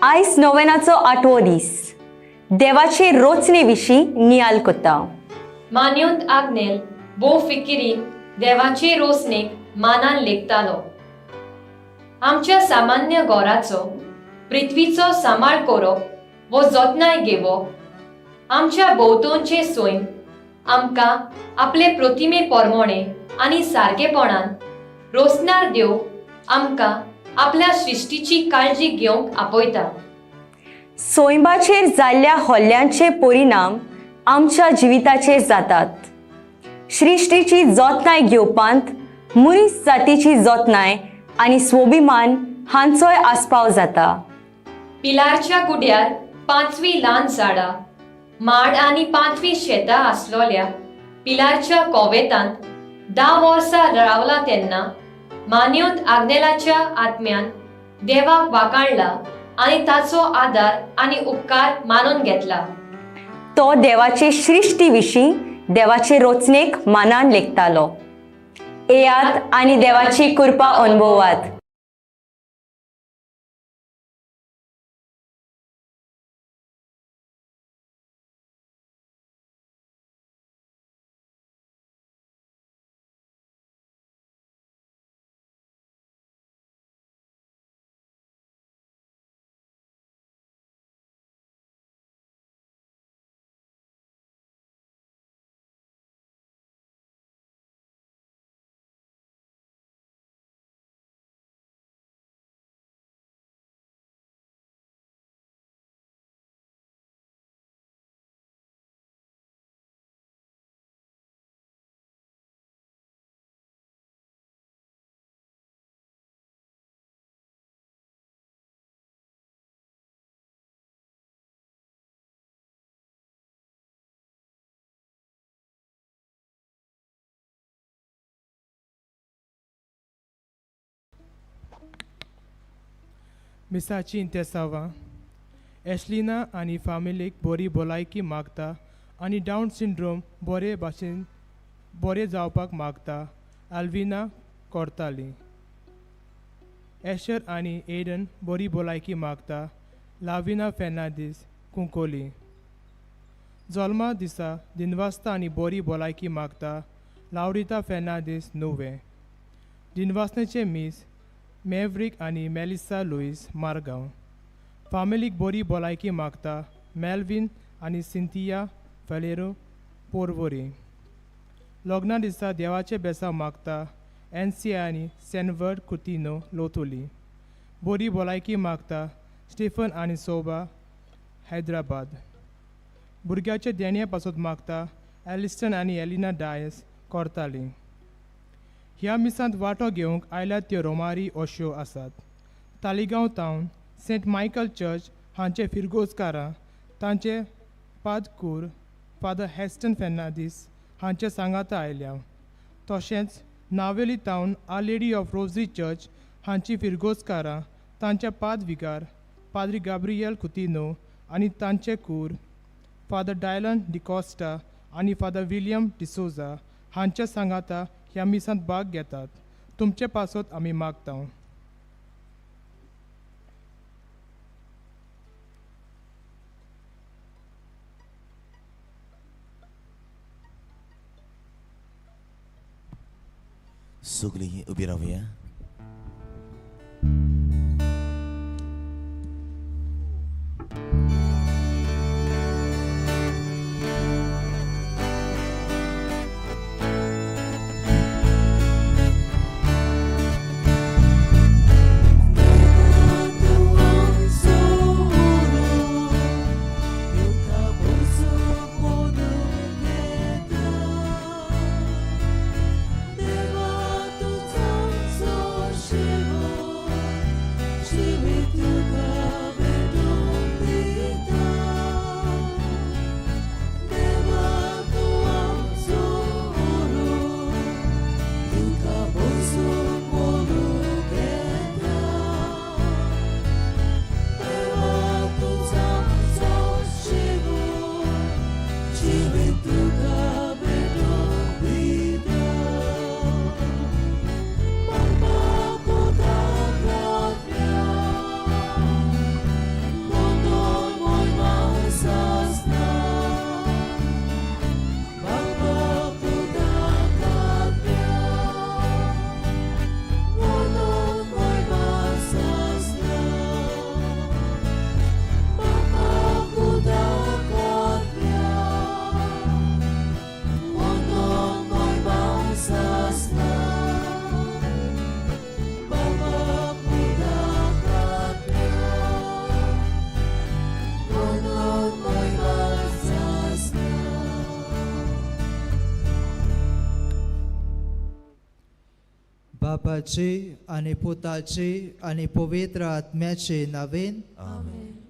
आयज नोवेनाचो 8वो दीस देवाचे रोचणे विशीं नियाल कोत्ता. मान्योंत आग्नेल भोव फिकिरीन देवाचे रोसणेक मानान लेखतालो. आमच्या सामान्य गोराचो पृथ्वीचो सांबाळ करप वो जतनाय घेवप आमच्या भोवतणचे सोयन आमकां आपले प्रतिमे पोरमोणे आनी सारकेपणान रोसणार देव आमकां आपल्या सृश्टीची काळजी घेवंक आपयता. सोयंबाचेर जाल्ल्या हल्ल्यांचे परिणाम आमच्या जिविताचेर जातात. सृश्टीची जतनाय घेवपांत मनीस जातीची जतनाय आनी स्वाभिमान हांचोय आस्पाव जाता. पिलारच्या कुड्यार 5वी ल्हान झाडां माड आनी 5वी शेतां आसलोल्या पिलारच्या कोवेतांत 10 वर्सां रावला तेन्ना मान्योंत आग्नेलाच्या आत्म्यान देवाक वाखाणला आनी ताचो आदार आनी उपकार मानून घेतला. तो देवाचे सृश्टी विशीं देवाचे रोचणेक मानान लेखतालो. येयात आनी देवाची कृपा अनुभवात. मिसाची इंतेसावां एशलिना आनी फामिलीक बरी भलायकी मागता आनी डावन सिंड्रोम बरे जावपाक मागता. आल्विना कोर्ताली. एशर आनी एडन बरी भलायकी मागता. लाविना फेर्नांदीस कुंकोली. जल्मा दिसा दिनवासता आनी बरी भलायकी मागता. लावरिता फेर्नांदीस नुवे. दिनवासनेचे मीस मेवरिक आनी मेलिसा लुईस मारगांव. फामिलीक बरी भलायकी मागता. मेल्विन आनी सिंथिया फेलेरो पोरवोरी. लग्ना दिसा देवाचे बेसांव मागता. एनसिया आनी सेनवर्ड कुतिनो लोतुली. बरी भलायकी मागता. स्टीफन आनी सोबा हैदराबाद. भुरग्याचे देण्या पासत मागता. एलिस्टन आनी एलिना डायस कोर्ताली. ह्या मिसांत वांटो घेवंक आयल्यात त्यो रोमारी अश्यो आसात. तालिगांव टावन सेंट मायकल चर्च हांचे फिरगोजकारां तांचे पादकूर फादर हेस्टन फेर्नांदीस हांचे सांगाता आयल्या. तशेंच नावेली टावन our lady of rosary church हांची फिरगोजकारां तांच्या पादविगार पाद्री गाब्रियल कुतिनो आनी तांचे कूर फादर डायलन डिकॉस्टा आनी फादर विलियम डिसोजा हांच्या सांगाता ह्या मिसांत भाग घेतात. तुमचे पासत आमी मागता. सगळीं उबी रावया. 내가 또 बापाचे आनी पुताचे आनी पवित्र आत्म्याचे नावेन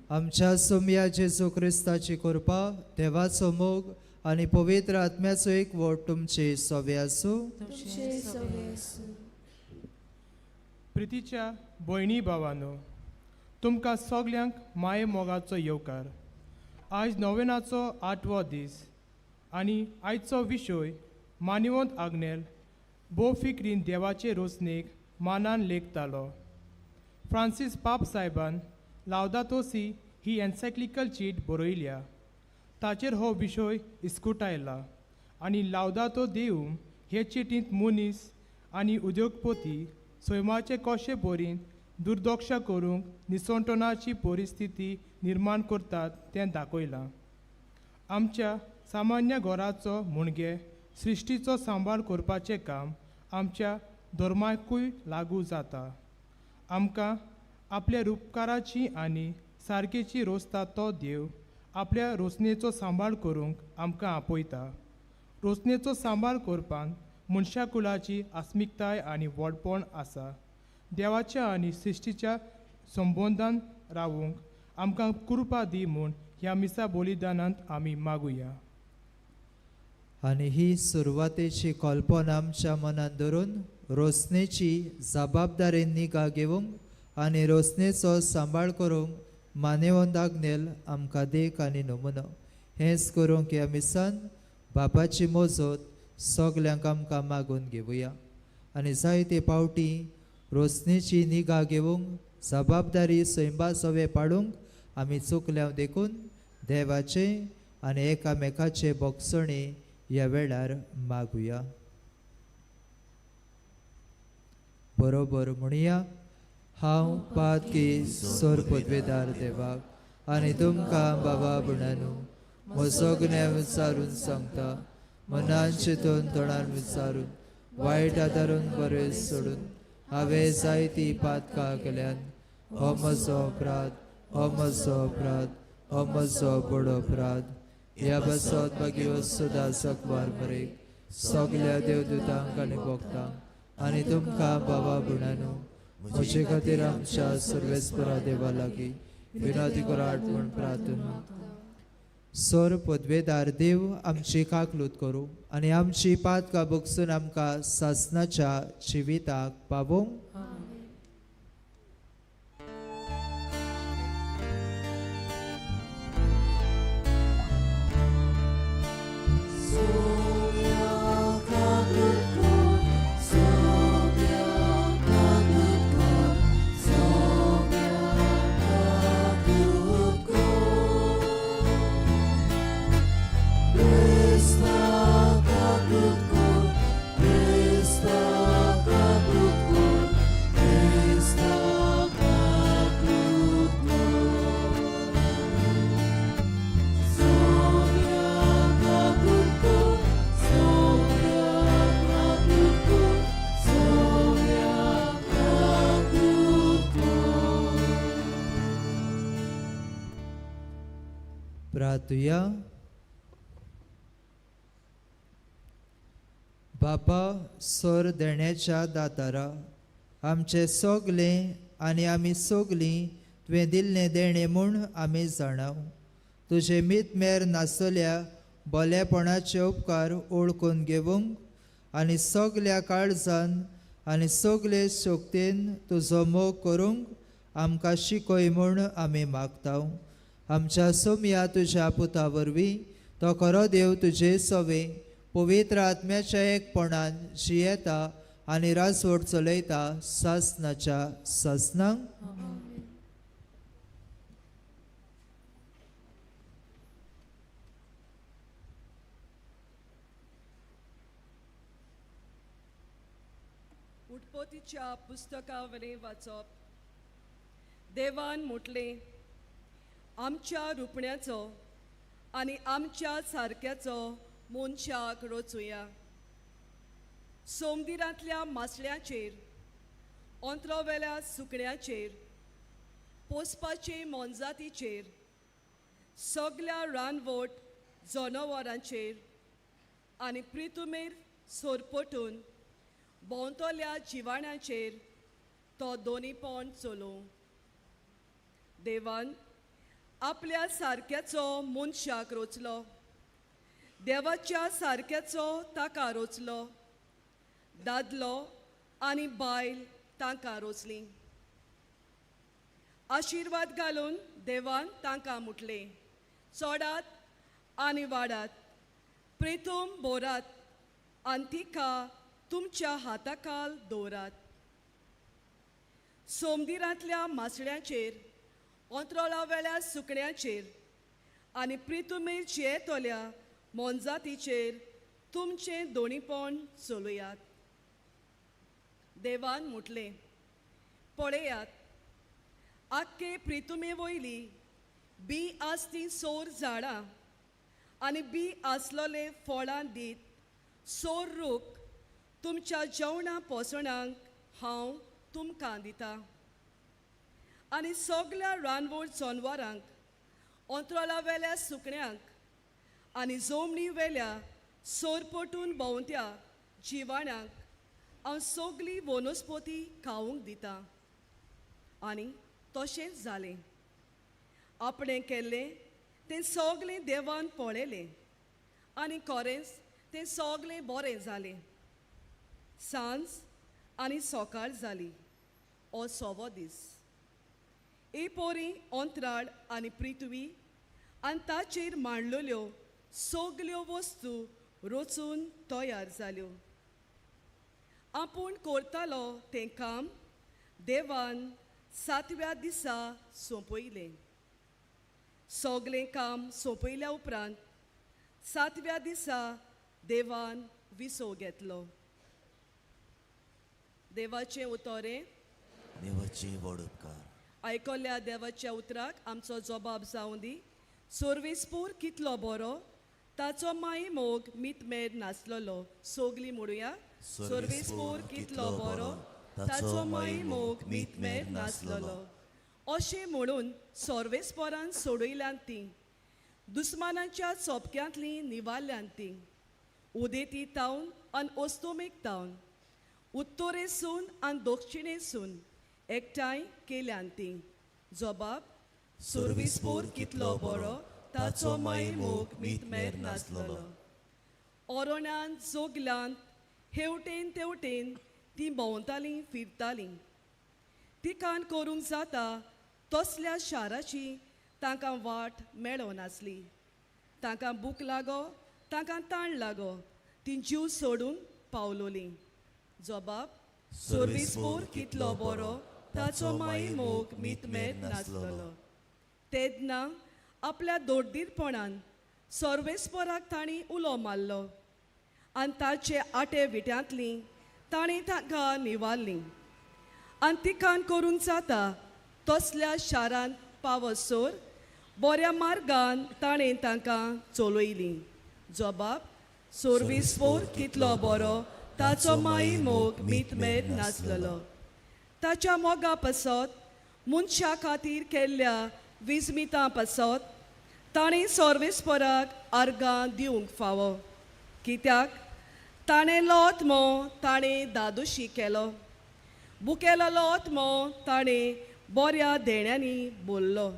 आमच्या सोम्या जेजू क्रिस्ताची कृपा, देवाचो मोग आनी पवित्र आत्म्याचो एकवट तुमचे सोबे आसूं. प्रितीच्या भयणी भावांनो, तुमकां सगल्यांक माये मोगाचो येवकार. आज नोवेनाचो 8वो दीस आनी आयचो विशय मानिवंत आग्नेल भोव फिक्रीन देवाचे रोसणेक मानान लेखतालो. फ्रांसीस पाप साहेबान लावदातो सी ही एन्सायक्लिकल चीट बरयल्या. ताचेर हो विशय इस्कुटायला आनी लावदातो देवूम हे चिटींत मनीस आनी उद्योगपती सैमाचे कशे बोरीन दुर्दक्षा करूंक निसंटोनाची परिस्थिती निर्माण करतात तें दाखयलां. आमच्या सामान्य घराचो मुणगे सृश्टीचो सांबाळ करपाचें काम आमच्या धर्माकूय लागू जाता. आमकां आपल्या उपकाराची आनी सारकेची रोसता तो देव आपल्या रोसणेचो सांबाळ करूंक आमकां आपयता. रोसणेचो सांबाळ करपान मनशा कुलाची आस्मिकताय आनी व्हडपण आसा. देवाच्या आनी सृश्टीच्या संबंदान रावूंक आमकां कृपा दी म्हूण ह्या मिसा बलिदानांत आमी मागुया. आनी ही सुरवातेची कल्पना आमच्या मनात धरून रोसणेची जबाबदारेन निगा घेवंक आनी रोसणेचो सांबाळ करूंक मानेवंत आग्नेल आमकां देख आनी नमुनो. हेंच करूंक ह्या मिसान बापाची मोजत सगल्यांक आमकां मागून घेवया. आनी जायते पावटी रोसणेची निगा घेवंक जबाबदारी सैमा सवे पाडूंक आमी चुकल्याव देखून देवाचे आनी एकामेकाचे बोगसणे ह्या वेळार मागुया. बरोबर म्हणुया. हांव पातकी सोर पदवेदार देवाक आनी तुमकां बाबा भुणानू म्हजो गुन्यांव विचारून सांगता. मनान चिंतून तोंडान विचारून वायट आदारून बरें सोडून हांवें जायती पातकां केल्यान. हो म्हजो अपराध, हो म्हजो अपराध, हो म्हजो बडो अपराध. ह्या बसत मागीर सुद्दां सकवार मरेक सगल्या देवदूतांक आनी भक्तांक आनी तुमकां बाबा भुणानू म्हजे खातीर आमच्या सर्वेस्परा देवा लागीं विनोदी कराट म्हूण प्रार्थना. सोर पदवेदार देव आमची काकलूत करूं आनी आमची पातकां भोगसून आमकां सासणाच्या जिविताक पावोवंक. प्रार्थुया. बापा सोर देण्याच्या दातारा, आमचे सोगले आनी आमी सोगलीं तुवें दिल्लें देणें म्हूण आमी जाणाव. तुजे मितमेर नासल्या बोलेपणाचे उपकार ओळखून घेवंक आनी सगल्या काळजान आनी सगले शक्तीन तुजो मोग करूंक आमकां शिकय म्हूण आमी मागताव. आमच्या सोम्या तुज्या पुता वरवीं तो खरो देव तुजे सवे पवित्र आत्म्याच्या एकपणान जियेता आनी रासवट चलयता सासणाच्या सासणांक. उटपोतीच्या पुस्तकावलें वाचप. देवान म्हटलें, आमच्या रुपण्याचो आनी आमच्या सारक्याचो मनशाक रचुया. सोमदिरांतल्या मासळ्याचेर, अंतरावेल्या सुकण्याचेर, पोसपाचे मोनजातीचेर, सगल्या रानवट जनावरांचेर आनी प्रितुमेर सोरपटून भोंवतल्या जिवाण्याचेर तो दोनीपण चलोवं. देवान आपल्या सारक्याचो मनशाक रोचलो, देवाच्या सारक्याचो ताका रोचलो, दादलो आनी बायल तांकां रोचलीं. आशिर्वाद घालून देवान तांकां म्हटलें, चोडात आनी वाडात, प्रेतूम बोरात आनी तिका तुमच्या हाताखाल दवरात. सोमदिरांतल्या मासड्यांचेर, अंत्रोलावेल्या सुकण्यांचेर आनी प्रितुमेर येतोल्या मोनजातीचेर तुमचें दोनीपण चलयात. देवान म्हटलें, पळयात, आख्खे प्रितुमे वयली बी आसती सोर झाडां आनी बी आसलोले फळां दीत सोर रूख तुमच्या जेवणा पोसणांक हांव तुमकां दितां. आनी सगल्या रानवळ जनवारांक, अंतराळावेल्या सुकण्यांक आनी जमनी वेल्या सोरपटून भोंवत्या जिवाण्यांक हांव सगली वनस्पती खावंक दितां. आनी तशेंच जालें. आपणें केल्लें तें सगलें देवान पळयलें आनी खरेंच तें सगलें बरें जालें. सांज आनी सकाळ जाली, हो 6वो दीस. एपोरी अंतराळ आनी पृथ्वी आनी ताचेर मांडलेल्यो सगल्यो वस्तू रचून तयार जाल्यो. आपूण करतालो तें काम देवान 7व्या दिसा सोंपयलें. सगलें काम सोंपयल्या उपरांत 7व्या दिसा देवान विसो घेतलो. देवाचें उतोरें. देवाचे व्हड उपकार. आयकल्ल्या देवाच्या उतराक आमचो जबाब जावं दी. सर्वेस्पूर कितलो बरो, ताचो माई मोग मितमेर नासलोलो. सगलीं म्हणुया. सर्वेस्पूर कितलो बरो, ताचो माई मोग मितमेर नासलोलो. अशें म्हणून सर्वेस्परान सोडयल्यान तीं, दुस्मानाच्या चोपक्यांतलीं निवारल्यान तीं, उदेती तावन आनी ओस्तोमेक तावन, उत्तरेसून आनी दक्षिणेसून एकठांय केल्यान तीं. जबाब. सर्वेस्पूर कितलो बरो, ताचो माई मोग मितमेर नासलोलो. ओरोणांत जोगल्यांत हेवटेन तेवटेन तीं भोंवतालीं फिरतालीं. तिकान करूंक जाता तसल्या शाराची तांकां वाट मेळो नासली. तांकां भूक लागो, तांकां ताण लागो, तीं जीव सोडून पावलोलीं. जबाब. सर्वेस्पूर कितलो बरो, ताचो माई मोग मितमेर नासलोलो. तेदना आपल्या दोड्डीरपणान सर्वेस्पराक तांणी उलो मारलो आनी ताचे आटे विट्यांतलीं ताणें तांकां निवारलीं. आनी तिकान करूंक जाता तसल्या शारांत पावसोर बऱ्या मार्गान ताणें तांकां चलयलीं. जबाब. सर्वेस्पूर कितलो बरो, ताचो माई मोग मितमेर नासलोलो. ताच्या मोगा पासत मनशा खातीर केल्ल्या विस्मितां पासत ताणें सर्वेस्पराक आर्गां दिवंक फावो. कित्याक ताणें लोथमो ताणें दादोशी केलो. बुकेलो लोथमो ताणें बऱ्या देण्यांनी बोल्लो.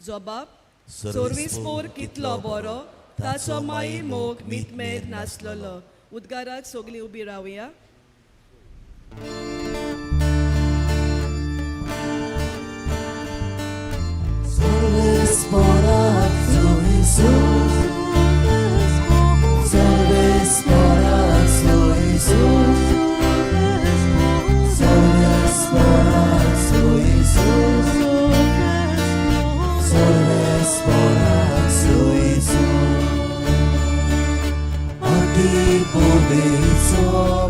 जबाब. सर्वेस्पूर कितलो बरो, ताचो माई मोग मितमेर नासलोलो. उद्गाराक सगलीं उबी रावया. सर्वेस्पराक जो Jesus, सर्वेस्पराक जो Jesus, सर्वेस्पराक जो Jesus, सर्वेस्पराक जो Jesus. Ati powiedz Jesus.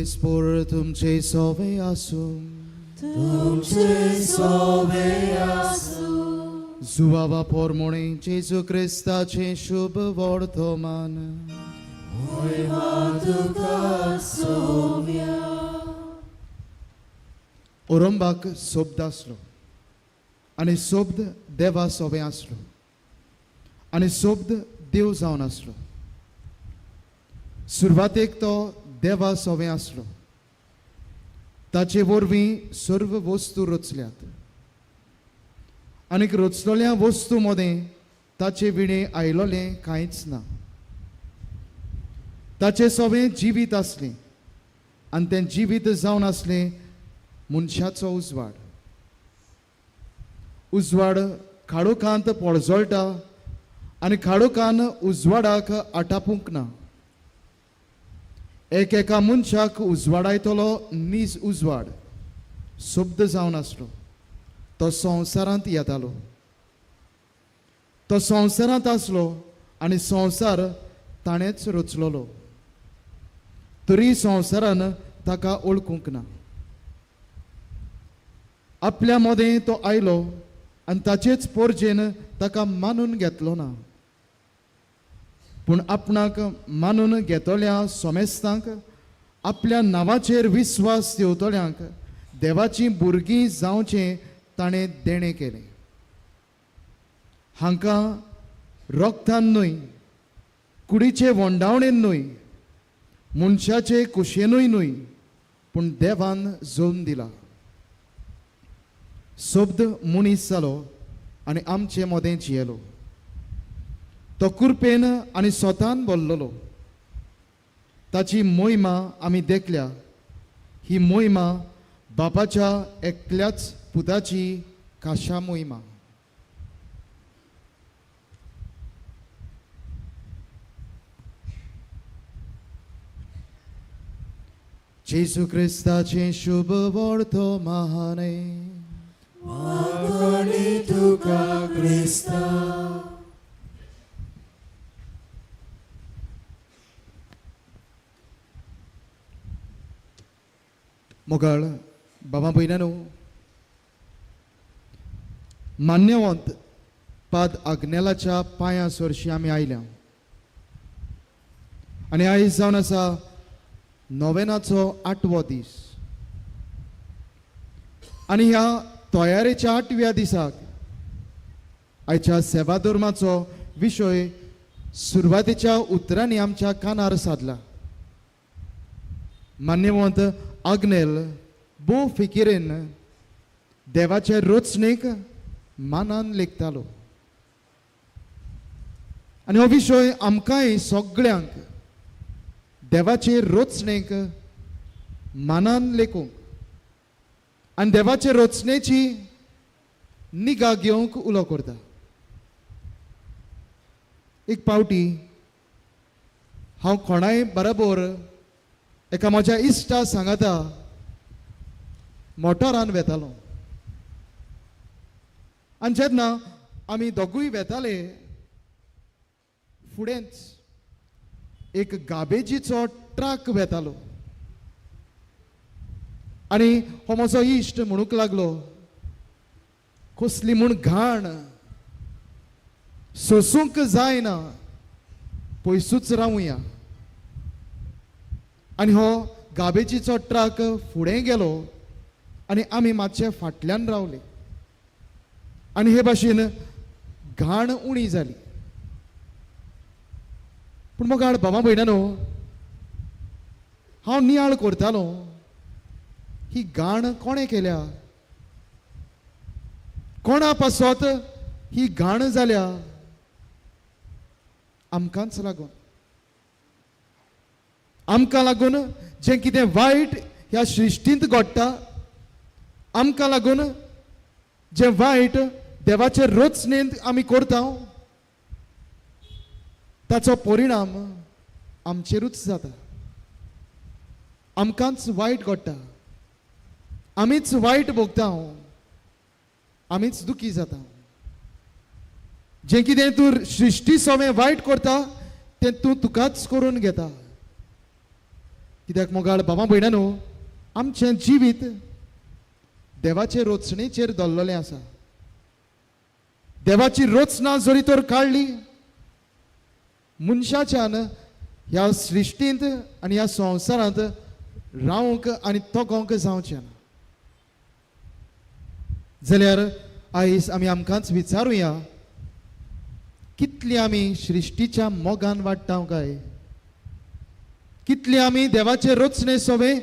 सुवेस्पोर तुमचे सोवे आसूं तुमचे सोवे आसूं जुवावा पोरमोणे जेजू क्रिस्ताचे शुभ वर्तमान महिमा तुका सोम्या ओरंबाक सोबद आसलो आनी सोबद देवा सोबे आसलो आनी सोबद देव जावन आसलो सुरवातेक तो देवा सोबे आसलो ताचे वरवीं सर्व वस्तू रचल्यात आनीक रचलोल्या वस्तू मदें ताचे विणे आयलोलें कांयच ना ताचे सोबे जिवीत आसलें आनी तें जिवीत जावन आसलें मनशाचो उजवाड उजवाड काळोखांत पळजळटा आनी काळोखान उजवाडाक आटापूंक ना एका मनशाक उजवाडायतलो नीज उजवाड सोबद जावन आसलो तो संवसारांत येतालो तो संवसारांत आसलो आनी संवसार ताणेंच रचलोलो तरी संवसारान ताका ओळखूंक ना आपल्या मदें तो आयलो आनी ताचेच पोरजेन ताका मानून घेतलो ना पूण आपणाक मानून घेतोल्या सोमेस्तांक आपल्या नांवाचेर विस्वास ठेवतोल्यांक देवाचीं भुरगीं जावचें ताणें देणें केलें हांकां रोगतान न्हय कुडीचे वोंडावणेन न्हय मनशाचे कुशेनूय न्हय पूण देवान जोन दिला सोबद मनीस जालो आनी आमचे मदें जियेलो तो कुरपेन आनी स्वतान बोल्लोलो ताची मोहिमा आमी देखल्या ही मोहिमा बापाच्या एकल्याच पुताची खाशा मोहिमा जेजू क्रिस्ताचे शुभ वर्तमाने वागणी तुका क्रिस्ता मोगाळ बाबा भयणानो मान्यवंत पाद आग्नेलाच्या पांया सरशी आमी आयल्या आनी आयज जावन आसा नोवेनाचो 8वो दीस आनी ह्या तयारेच्या 8व्या दिसाक आयच्या सेवा धर्माचो विशय सुरवातेच्या उतरांनी आमच्या कानार सादला मान्यवंत आग्नेल भोव फिकिरेन देवाचे रचनेक मानान लेखतालो आनी हो विशय आमकांय सगळ्यांक देवाचे रचनेक मानान लेखूंक आनी देवाचे रचनेची निगा घेवंक उलो करता एक पावटी हांव कोणाय बरोबर एका म्हज्या इश्टा सांगाता मोटारान वेतालो आनी जेन्ना आमी दोगूय वेताले फुडेंच एक गाबेजीचो ट्रक वेतालो आनी हो म्हजो इश्ट म्हणूंक लागलो कसली म्हूण घाण सोसूंक जायना पयसूच रावुया आनी हो गाबेजीचो ट्रक फुडें गेलो आनी आमी मातशे फाटल्यान रावले आनी हे भाशेन घाण उणी जाली पूण मोगाळ बाबा भयणानो हांव नियाळ करतालो ही घाण कोणें केल्या कोणा पासत ही घाण जाल्या आमकांच लागून आमकां लागून जें कितें वायट ह्या सृश्टींत घडटा आमकां लागून जें वायट देवाचे रचनेंत आमी करता ताचो परिणाम आमचेरूच जाता आमकांच वायट घडटा आमीच वायट भोगता आमीच दुखी जाता जें कितें तूं सृश्टी सोमें वायट करता तें तूं तुकाच करून घेता कित्याक मोगाळ बाबा भयणांनो, आमचें जिवीत देवाचे रोचणेचेर दल्ललें आसा. देवाची रोचना जरी तर काडली, मनशाच्यान ह्या सृश्टींत आनी ह्या संवसारांत रावंक आनी तोगोंक जावचें ना. जाल्यार आयज आमी आमकांच विचारुया, कितली आमी सृश्टीच्या मोगान वाडटा काय, कितली आमी देवाचे रोचणे सोबे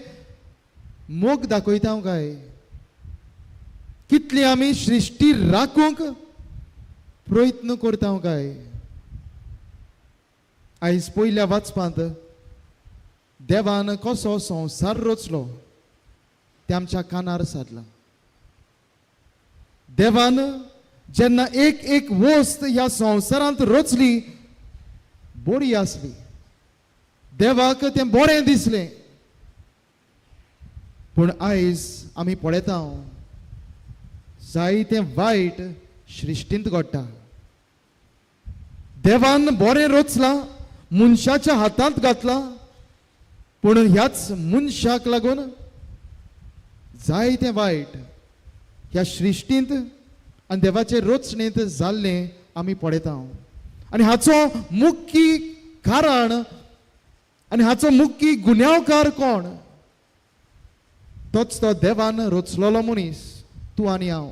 मोग दाखयता काय, कितली आमी सृश्टी राखूंक प्रयत्न करता काय. आयज पयल्या वाचपांत देवान कसो संवसार रचलो ते आमच्या कानार सादला. देवान जेन्ना एक एक वस्त ह्या संवसारांत रचली बरी आसली, देवाक तें बरें दिसलें. पूण आयज आमी पळयता जायतें वायट सृश्टींत घडटा. देवान बरें रचलां, मनशाच्या हातांत घातलां, पूण ह्याच मनशाक लागून जायतें वायट ह्या सृश्टींत आनी देवाचे रचणेंत जाल्लें आमी पळयता. आनी हाचो मुख्य कारण आनी हाचो मुख्य गुन्यांवकार कोण? तोच तो देवान रचलेलो मनीस, तूं आनी हांव.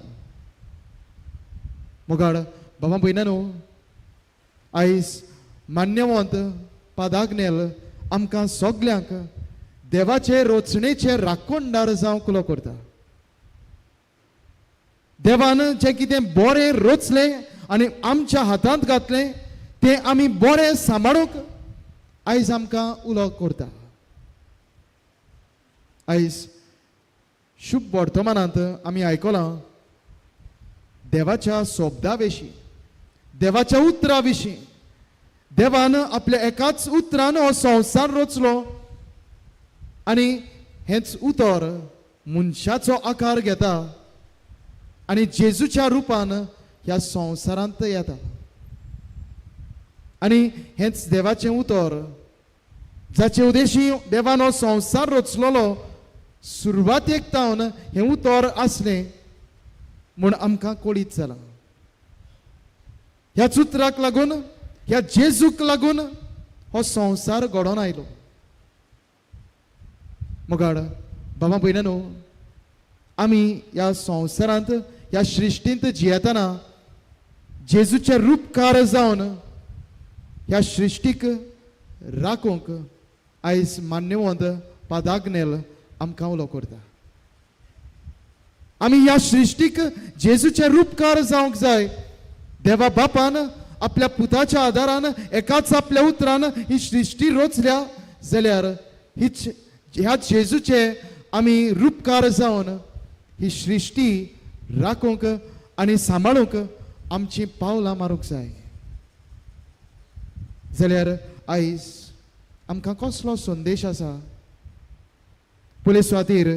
मोगाळ बाबा भयणांनो, आयज मान्यवंत पादाग्नेल आमकां सगल्यांक देवाचे रचणेचे राखणदार जावंक उलो करता. देवान जें कितें बरें रचलें आनी आमच्या हातांत घातलें तें आमी बरें सांबाळूंक आयज आमकां उलो करता. आयज शुभ वर्तमानांत आमी आयकलां देवाच्या सोबदा विशीं, देवाच्या उतरा विशीं. देवान आपल्या एकाच उतरान हो संवसार रचलो आनी हेंच उतर मनशाचो आकार घेता आनी जेजूच्या रुपान ह्या संवसारांत येता. आनी हेंच देवाचें उतर, जाचे उद्देशी देवान हो संवसार रचलेलो. सुरवातेक तावन हें उतर आसलें म्हूण आमकां कळीत जालां. ह्या उतराक लागून, ह्या जेजूक लागून हो संवसार घडोवन आयलो. मोगाळ बाबा भयणांनो, आमी ह्या संवसारांत ह्या सृश्टींत जियेतना जेजूचे रूपकार जावन ह्या सृश्टीक राखूंक आयज मान्यवंत पादाग्नेल आमकां उलो करता. आमी ह्या सृश्टीक जेजूचे रूपकार जावंक जाय. देवा बापान आपल्या पुताच्या आदारान एकाच आपल्या उतरान ही सृश्टी रचल्या, जाल्यार ह्या जेजूचे आमी रूपकार जावन ही सृश्टी राखूंक आनी सांबाळूंक आमची पावलां मारूंक जाय. जाल्यार आयज आमकां कसलो संदेश आसा? पयले सुवातेर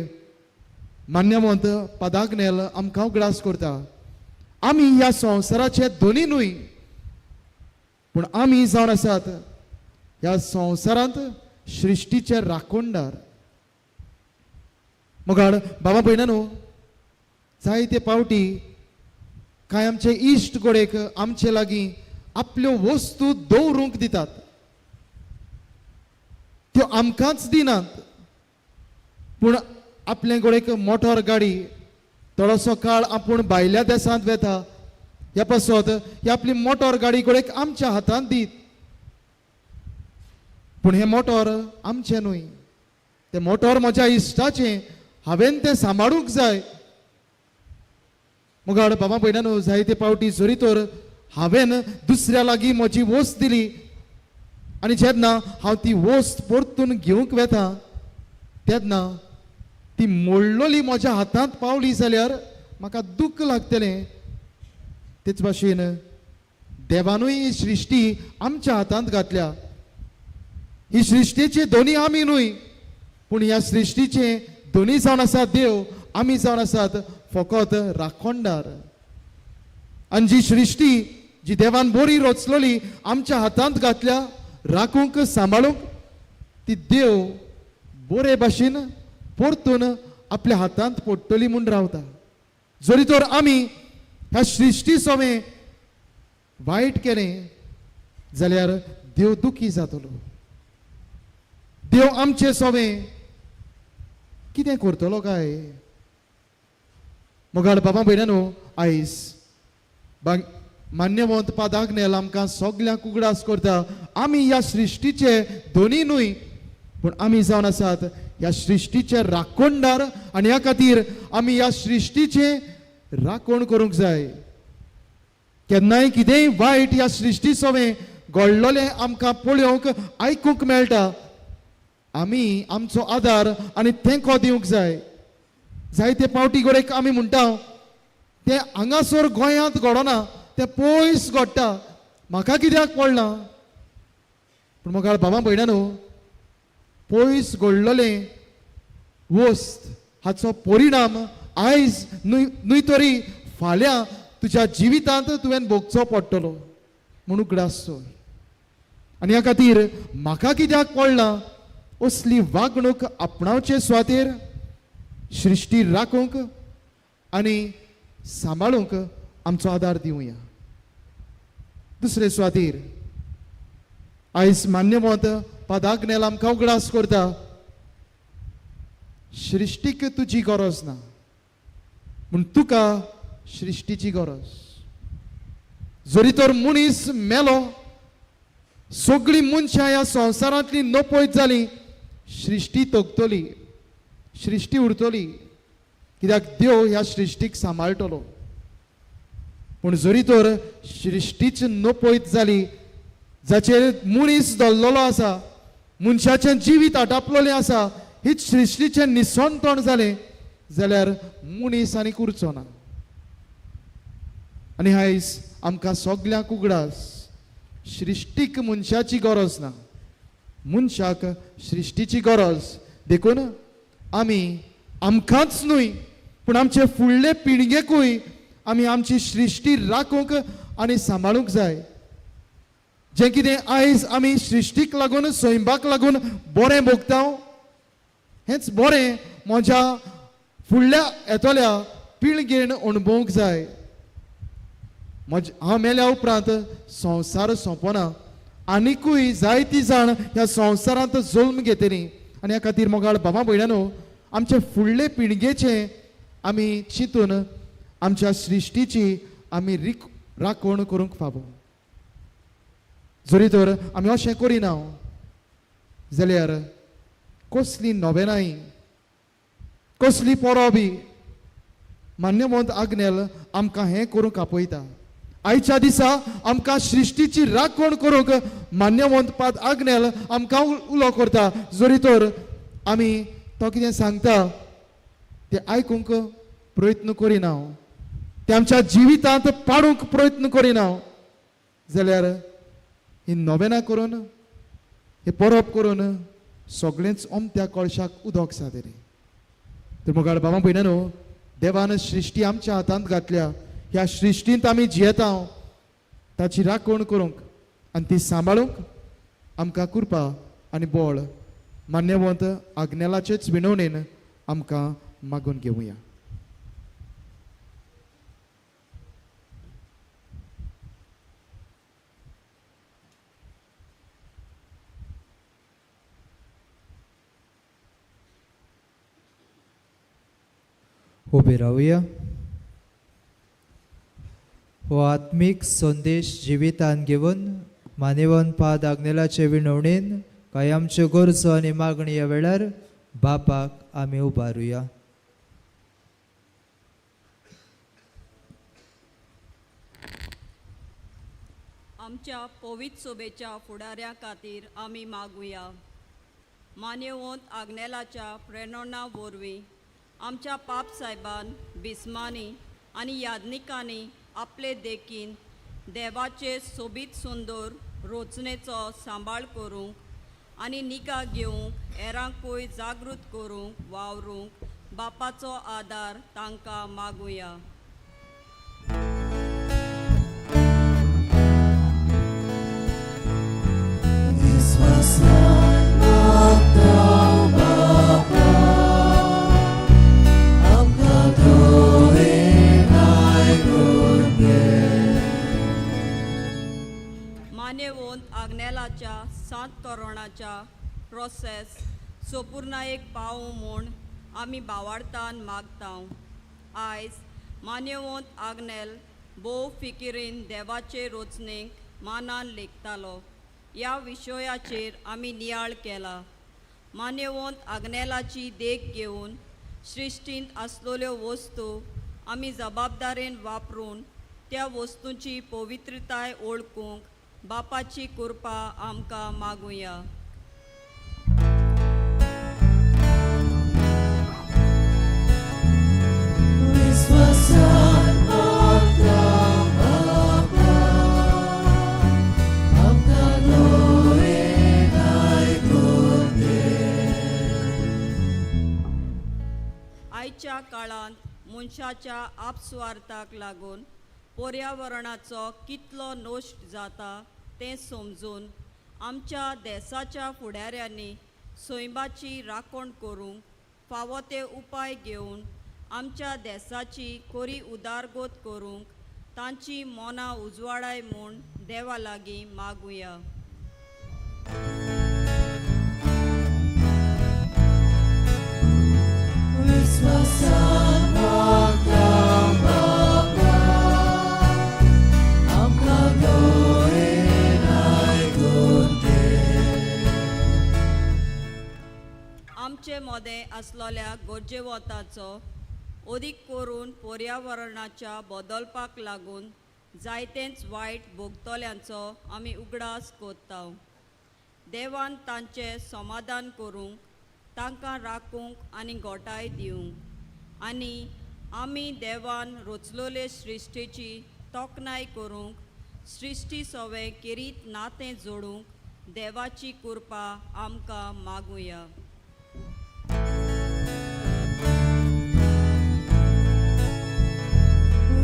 मान्यवंत पादाग्नेल आमकां उगडास करता, आमी ह्या संवसाराचे दोनी न्हय, पूण आमी जावन आसात ह्या संवसारांत सृश्टीचे राखणदार. मोगाळ बाबा भयणांनो, जायते पावटी कांय आमचे इश्ट गोडेक आमचे लागीं आपल्यो वस्तू दवरूंक दितात. त्यो आमकांच दिनात, पूण आपले गोडेक मोटर गाडी थोडोसो काळ आपूण भायल्या देशांत वेता, ह्या पासत ही आपली मोटर गाडी गोडेक आमच्या हातांत दीत. पूण हें मोटर आमचें न्हय, तें मोटर म्हज्या इश्टाचें, हांवें तें सांबाळूंक जाय. मोगाळ बाबा भयणांनो, जायते पावटी जरी तर हांवें दुसऱ्या लागीं म्हजी वस्त दिली आनी जेन्ना हांव ती वस्त परतून घेवंक वेता तेन्ना ती मोडलोली म्हज्या हातांत पावली जाल्यार म्हाका दूख लागतलें. तेच भाशेन देवानूय ही सृश्टी आमच्या हातांत घातल्या. ही सृश्टीचे दोनी आमी न्हय, पूण ह्या सृश्टीचे दोनी जावन आसात देव, आमी जावन आसात फकत राखणदार. आनी जी सृश्टी जी देवान बरी रचलेली आमच्या हातांत घातल्या राखूंक सांबाळूंक, ती देव बरे भाशेन परतून आपल्या हातांत पडटली म्हूण रावता. जरी तर आमी ह्या सृश्टी सोबे वायट केलें जाल्यार देव दुखी जातलो. देव आमचे सोबे कितें करतलो काय? मोगाळ बाबा भयणानो, आयज मान्यवंत पादाग्नेल आमकां सगल्यांक उगडास करता. आमी ह्या सृश्टीचे धनी न्हय, पूण आमी जावन आसात ह्या सृश्टीचे राखणदार, आनी ह्या खातीर आमी ह्या सृश्टीचे राखण करूंक जाय. केन्नाय कितेंय वायट ह्या सृश्टी सोबे घडलोलें आमकां पळोवंक आयकूंक मेळटा. आमी आमचो आदार आनी तेंको दिवंक जाय. जायते पावटी गोरेक आमी म्हणटा तें हांगासर गोंयांत घडना, तें पयस घडटा, म्हाका कित्याक पडना? पूण मोगाळ बाबा भयणानो, पयस घडलोलें वस्त हाचो परिणाम आयज न्हय तरी फाल्यां तुज्या जिवितांत तुवें भोगचो पडटलो म्हूण उगडास सोय. आनी ह्या खातीर म्हाका कित्याक पडना असली वागणूक आपणावचे सुवातेर सृश्टी राखूंक आनी सांबाळूंक आमचो आदार दिवया. दुसरे सुवातेर आयज मान्यवंत पादाग्नेल आमकां उगडास करता, सृश्टीक तुजी गरज ना, पूण तुका सृश्टीची गरज. जरी तर मनीस मेलो, सगळीं मनशां ह्या संवसारांतली नपयत जालीं, सृश्टी तगतली, सृश्टी उरतली, कित्याक देव ह्या सृश्टीक सांबाळटलो. पूण जरी तर सृश्टीच नपयत जाली, जाचेर मनीस दल्लोलो आसा, मनशाचें जिवीत आटापलोलें आसा, हीच सृश्टीचें निसंतण जालें जाल्यार मनीस आनीक उरचो ना. आनी आयज आमकां सगल्यांक उगडास, सृश्टीक मनशाची गरज ना, मनशाक सृश्टीची गरज. देखून आमी आमकांच न्हय, पूण आमचे फुडले पिळगेकूय आमी आमची सृश्टी राखूंक आनी सांबाळूंक जाय. जें कितें आयज आमी सृश्टीक लागून, सैमाक लागून बरें भोगता, हेंच बरें म्हज्या फुडल्या येतल्या पिळगेन अणभवूंक जाय. हांव मेल्या उपरांत संवसार सोंपना, आनिकूय जायतीं जाण ह्या संवसारांत जल्म घेतलीं. आनी ह्या खातीर मोगाळ बाबा भयणानो, आमचे फुडले पिळगेचें आमी चिंतून आमच्या सृश्टीची आमी राखण करूंक फावो. जरी तर आमी अशें करिना जाल्यार कसली नोवेनाय, कसली परबी मान्यवंत आग्नेल आमकां हें करूंक आपयता. आयच्या दिसा आमकां सृश्टीची राखण करूंक मान्यवंत पाद आग्नेल आमकां उलो करता. जरी तर आमी तो कितें सांगता तें आयकूंक प्रयत्न करिना, तें आमच्या जिवितांत पाडूंक प्रयत्न करिना, जाल्यार ही नोवेनां करून, हे परब करून सगळेंच ओमत्या कळशाक उदक सादरी. तर मोगाळ बाबा भयणानो, देवान सृश्टी आमच्या हातांत घातल्या, ह्या सृश्टींत आमी जियेता, ताची राखण करूंक आनी ती सांबाळूंक आमकां कृपा आनी बळ मान्यवंत आग्नेलाचेच विनवणेन आमकां मागून घेवया. उबे रावया. हो आत्मीक संदेश जिवितान घेवन मान्यवंत पाद आग्नेलाचे विनवणेन काय आमच्यो गरजो आनी मागणी ह्या वेळार बापाक आमी उबारुया. आमच्या पवित्र सोबेच्या फुडाऱ्या खातीर आमी मागुया. मान्यवंत आग्नेलाच्या प्रेरणा वरवीं आमच्या पाप सायबान बिस्मांनी आनी यादनिकांनी आपले देखीन देवाचे सोबीत सुंदर रोचणेचो सांबाळ करूंक आनी निगा घेवंक हेरांकूय जागृत करूंक वावरूंक बापाचो आदार तांकां मागुया. विस्वासान मागता सांत करोनाच्या प्रोसेस सोपुर्नायेक पावू म्हूण आमी भावार्थान मागता. आयज मान्यवंत आग्नेल भोव फिकिरीन देवाचे रोचणेक मानान लेखतालो. ह्या विशयाचेर आमी नियाळ केला. मान्यवंत आग्नेलाची देख घेवन सृश्टींत आसलेल्यो वस्तू आमी जबाबदारेन वापरून त्या वस्तूंची पवित्रताय ओळखूंक बापाची कृपा आमकां मागुया. विश्वासान मागता बाबा, आमकां दोळेन आयकून घे. आयच्या काळांत मनशाच्या आपस्वार्थाक लागून पर्यावरणाचो कितलो नश्ट जाता तें समजून आमच्या देशाच्या फुडाऱ्यांनी सैमाची राखण करूंक फावो ते उपाय घेवन आमच्या देशाची खरी उदारगत करूंक तांची मनां उजवाडाय म्हूण देवा लागीं मागुया. विश्वासान मागता बाबा, आमकां दोळेन आयकून घे. आमचे मदें आसलेल्या गरजेवंतांचो अदीक करून पर्यावरणाच्या बदलपाक लागून जायतेच वायट भोगतल्यांचो आमी उगडास कोत्ता. देवान तांचें समाधान करूंक, तांकां राखूंक आनी घोटाय दिवंक आनी आमी देवान रचलोले सृश्टीची तोखणाय करूंक सृश्टी सोवें केरीत नातें जोडूंक देवाची कृपा आमकां मागुया.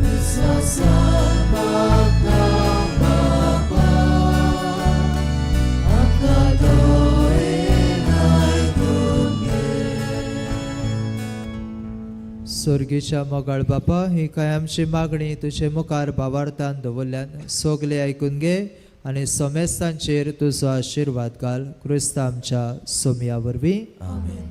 विश्वासान मागता बाबा, आमकां दोळेन आयकून घे. स्वर्गीच्या मोगाळ बापा, ही काय आमची मागणी तुजे मुखार भावार्थान दवरल्यान सोगले आयकून घे आनी समेस्तांचेर तुजो आशिर्वाद घाल. क्रिस्त आमच्या सोमया वरवीं. आमेन.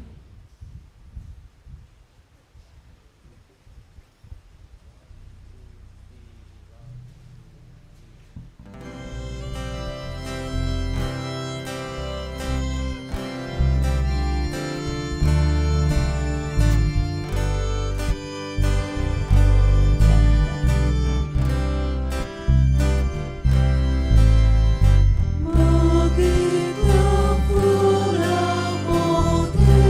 मागितला फुला मोठे,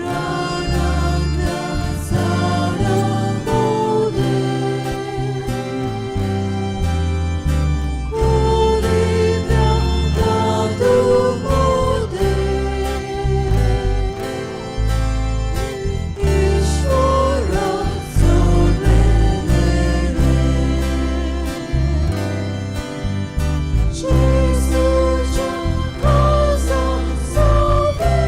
रानांतल्या झाडांमोदे, खोलींतल्या धातूंमोदे, ईश्वरा सोडलेले रे. Jesucia casa sobie,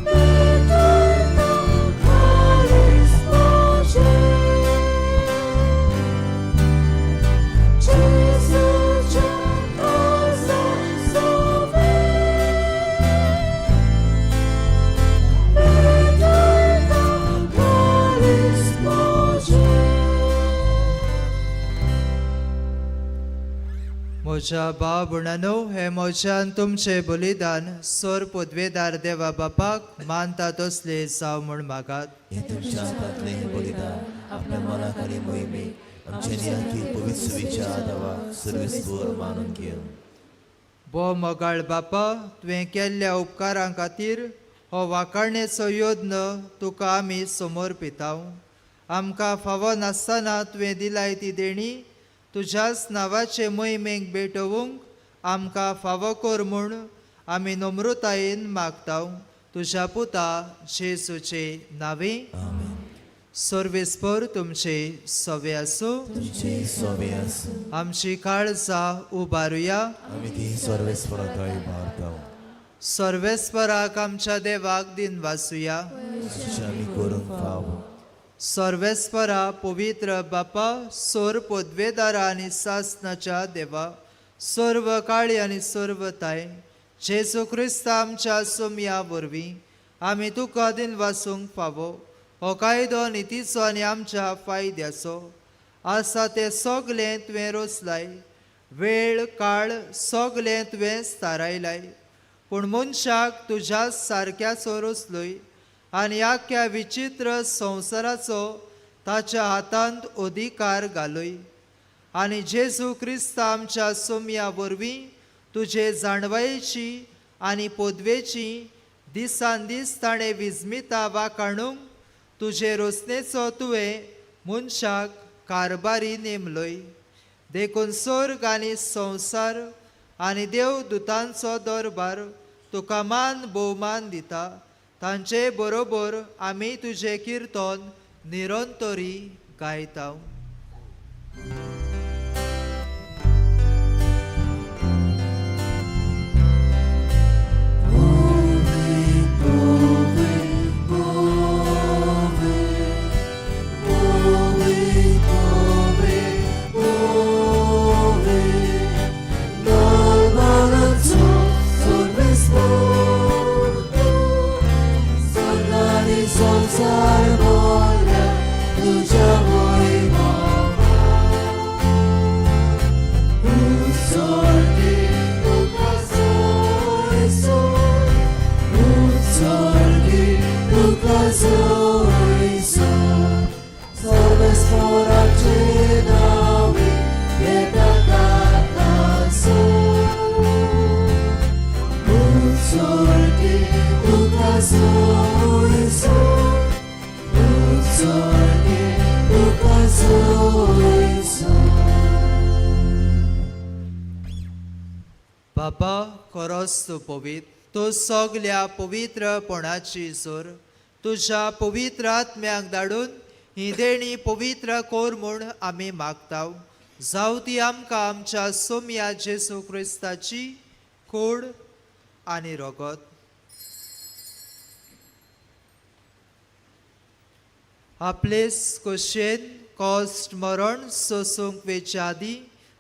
Betorta kalis Boże. Jesucia casa sobie, Betorta kalis Boże. म्हज्या भाव भयणांनो, हे म्हज्यान तुमचे बलिदान सोर पदवेदार देवा बापाक मानता तसले जाव म्हूण मागात. हे तुमच्या हातांतले हे बलिदान आपल्या मनाक आनी मोहिमेक आमचे नियाकी पवित्र विचार देवा सर्वेस्वर मानून घेवन. बो मोगाळ बापा, तुवें केल्ल्या उपकारां खातीर हो वाखाणणेचो योद्न तुका आमी समर्पिताव. आमकां फावो नासतना तुवें दिलाय ती देणी तुज्याच नांवाचे मोहिमेक भेटोवंक आमकां फावो कर म्हूण आमी नम्रतायेन मागताव. तुज्या पुता जेसूचे नांवे. आमेन. सर्वेस्पर तुमचे सवे आसूं. तुमचे सोबे आसूं. आमची काळजां उबारुया. आमी ती सर्वेस्वराकाय बारताव. सर्वेस्पराक आमच्या देवाक दिन वाचुया. अशें आमी करूंक फावो. सर्वेस्परा पवित्र बापा सोर पदवेदारा आनी सासनाच्या देवा सर्व काळी आनी सर्वताय जेसू क्रिस्त आमच्या सोमया वरवीं आमी तुका दिन वासूंक फावो हो कायदो नितीचो आनी आमच्या फायद्याचो आसा तें सगलें तुवें रोचलाय वेळ काळ सगलें तुवें स्थारायलाय पूण मनशाक तुज्या सारक्याचो रोचलोय आनी आख्या विचित्र संवसाराचो ताच्या हातांत अधिकार घालोय आनी जेजू क्रिस्त आमच्या सोमया वरवीं तुजे जाणवायेची आनी पदवेची दिसान दीस ताणें विजमिता वाखाणूंक तुजे रोचनेचो तुवें मनशाक कारबारी नेमलोय देखून स्वर्ग आनी संवसार आनी देवदूतांचो दरबार तुका मान भोवमान दिता तांचे बरोबर आमी तुजें किर्तन निरंतरी गायता. बापा खरोच तूं पवित्र तूं सगल्या पवित्रपणाची जोर तुज्या पवित्र आत्म्याक धाडून ही देणी पवित्र कोर म्हूण आमी मागताव जावं ती आमकां आमच्या सोमया जेजू क्रिस्ताची कूड आनी रगत आपलेच कुशेन कॉस्ट मरण सोसूंक वेच्या आदी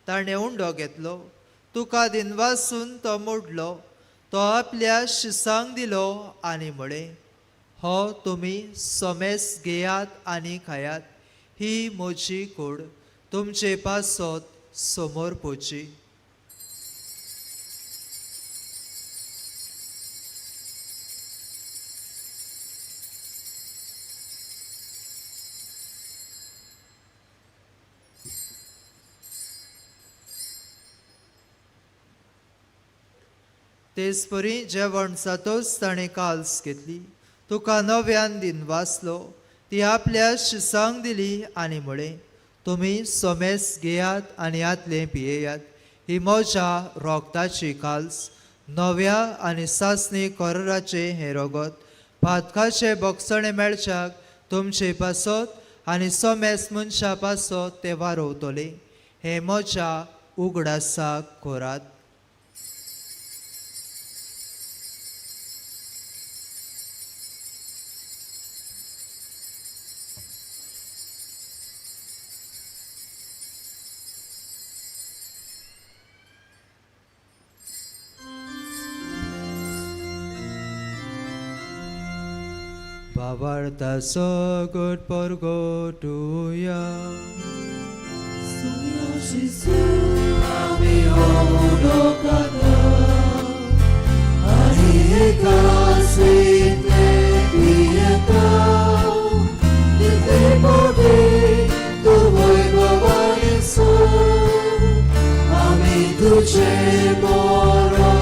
ताणें उंडो घेतलो तुका दिनवासून तो मोडलो तो आपल्या शिसांक दिलो आनी म्हळें हो तुमी सोमेस घेयात आनी खायात ही म्हजी कूड तुमचे पासत समोर पोची. तेच परी जेवण जातोच ताणें काल्स घेतली तुका नव्यान दिन वाचलो ती आपल्या शिसांक दिली आनी म्हळें तुमी सोमेस घेयात आनी आतलें पियेयात ही म्हज्या रोगताची काल्स नव्या आनी सासणी कोराचे हें रगत पातकाचे बोगसणे मेळच्याक तुमचे पासत आनी सोमेस मनशा पासत ते वारोवतले हें म्हज्या उगडासाक कोरात. Bavarta so good por go to ya. Senhor Jesus, ami omuno kata, arieka svite piyata, ite pode tu voi bavaiso, ami tuche moro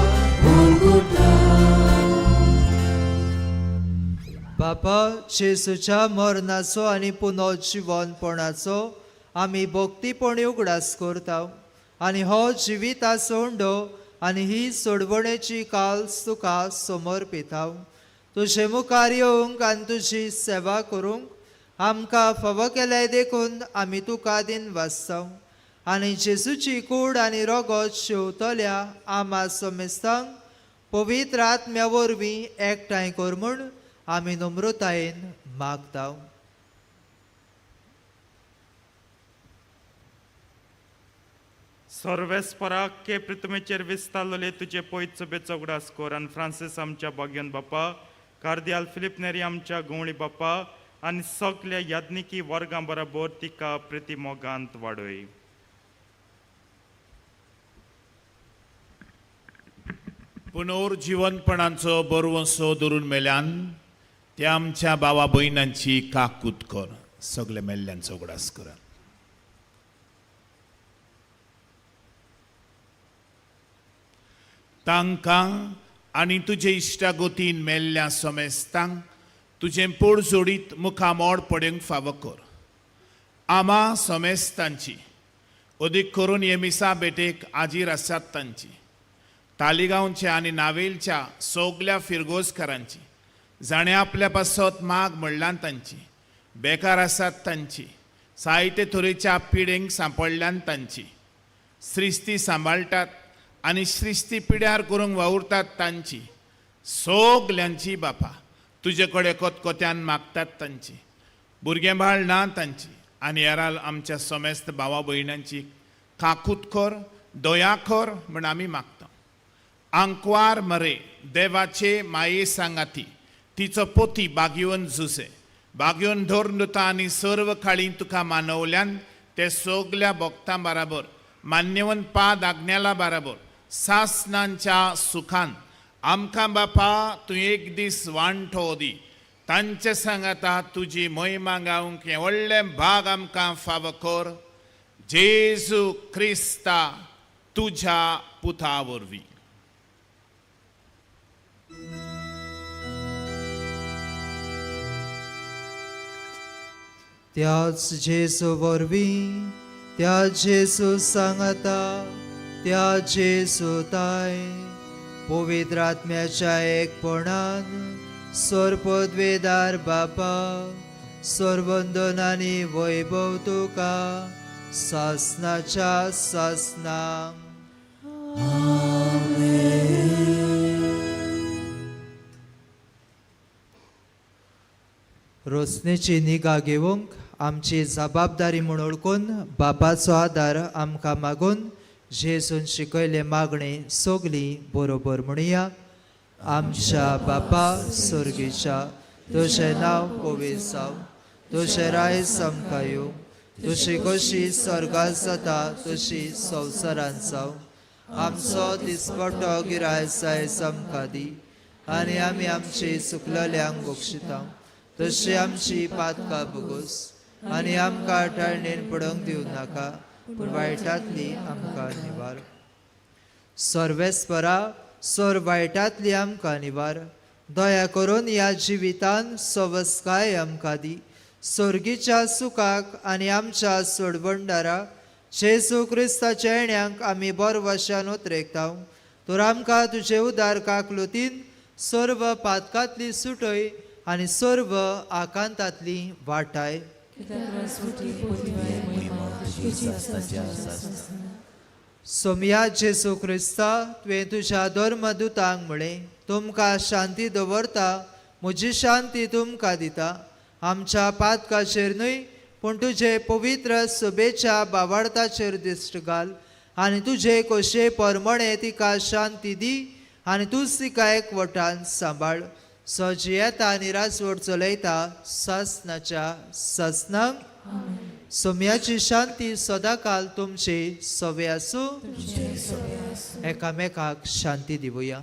urguta. बापा जेसूच्या मरणाचो आनी पुनर्जीवनपणाचो आमी भक्तीपणी उगडास करता आनी हो जिविताचो उंडो आनी ही सोडवणेची काल्स तुका समर्पिताव तुजे मुखार येवंक आनी तुजी सेवा करूंक आमकां फावो केल्याय देखून आमी तुका दिन वाचताव आनी जेजूची कूड आनी रगत शेवतल्या आमा समेस्तांक पवित्र आत्म्या वरवीं एकठांय कर म्हूण आमी नम्रतायेन मागताव. सर्वेस्पराक के पृथ्वीचेर विस्तारलेले तुझे पवित्र सभेचो उगडास कर आनी फ्रांसीस आमच्या बागेन बापा कार्दियाल फिलिप नेरी आमच्या गवळी बापा आनी सगल्या याज्ञिकी वर्गां बरोबर तिका प्रतिमोगांत वाडय. पुनर्जीवनपणाचो बरवंसो धरून मेल्यान त्या आमच्या भावा भयणांची काकूत कर. सगळे मेल्ल्यांचो उगडास कर. तांकां आनी तुजे इश्टागोतीन मेल्ल्या सोमेस्तांक तुजें पोड जोडीत मुखामोड पडूंक फावो कर. आमा सोमेस्तांची अदीक करून येमिसा बेटेक आजीर आसात तांची, तालिगांवच्या आनी नावेलच्या सगल्या फिरगोजकारांची, जाणें आपल्या पासत माग म्हणल्यान तांची, बेकार आसात तांची, जायते तरेच्या पिडेंक सांपडल्यान तांची, श्रिस्ती सांबाळटात आनी श्रिस्ती पिड्यार करूंक वावुरतात तांची, सगल्यांची बापा तुजे कडेन कोतकोत्यान मागतात तांची, भुरगेंबाळ ना तांची आनी हेराल आमच्या समेस्त भावा भयणांची काकूत कर, दया कर म्हण आमी मागता. आंकवार मरे देवाचे माये सांगाती तिचो पोती बागयोन झुसे, बागयोन धोरनुता आनी सर्व काळी तुका मानवल्यान ते सगल्या भक्तां बराबर मान्यवन पाद आज्ञाला बराबर सासनांच्या सुखान आमकां बापा तूं एक दीस वांठो दी. तांचे सांगाता तुजी महिमा गावंक हे व्हडले भाग आमकां फावो कर. जेजू क्रिस्ता तुज्या पुता वरवीं. त्याच जेसू वरवीं, त्या जेसू सांगता, त्या जेसू ताय पवित्र आत्म्याच्या एकपणान सर्वपदवेदार बापा सर्वंदन आनी वैभव तुका सासनाच्या सासनांक. रोसणेची निगा घेवंक आमची जबाबदारी म्हूण ओळखून बापाचो आदार आमकां मागून जेजून शिकयले मागणे सगली बरोबर म्हणुया. आमच्या बापा स्वर्गीच्या तुझें नांव पवित्र जावं, तुझें रायज आमकां येवं, तुजी कशी स्वर्गांत जाता तशी संवसारांत जावं. आमचो दिसपट्टो गिरायज आयज आमकां दी आनी आमी आमची चुकलेल्यांक बक्षिता तशी आमची पातकां भोगोस आनी आमकां टाळणेन पडोवंक दिवं नाका, पूण वायटांतली आमकां निवार. सर्वेस्परा सर वायटांतली आमकां निवार. दया करून ह्या जिवितान सवस्काय आमकां दी. स्वर्गीच्या सुखाक आनी आमच्या सोडवणदारा जेजू क्रिस्ताच्या येण्याक आमी बरो वशान उतरेकता. तर आमकां तुजे उदार काकलुतीन सर्व पातकांतली सुटय आनी सर्व आकांतांतली वाटाय. सोम्या जेसू क्रिस्ता तुवें तुज्या धर्मदुतांक म्हळें, तुमकां शांती दवरता, म्हजी शांती तुमकां दिता. आमच्या पातकाचेर न्हय पूण तुजे पवित्र सभेच्या बावार्थाचेर दिश्ट घाल आनी तुजे कशे परमणे तिका शांती दी आनी तूं तिका एकवटान सांबाळ. सजी येता आनी राजवट चलयता सासनाच्या सासनांक. सोम्याची शांती सदांकाल तुमची सवे आसूं. एकामेकाक शांती दिवया.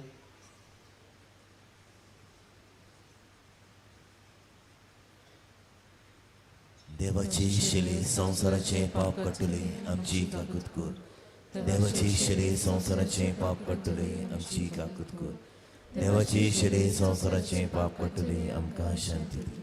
देवाची शिले संसाराचे पाप कटले आमची काकूत कर. देवाची शिले संसाराचे पाप कटले आमची काकूत कर. देवाची शिले संसाराचे पाप कटले आमकां शांती दी.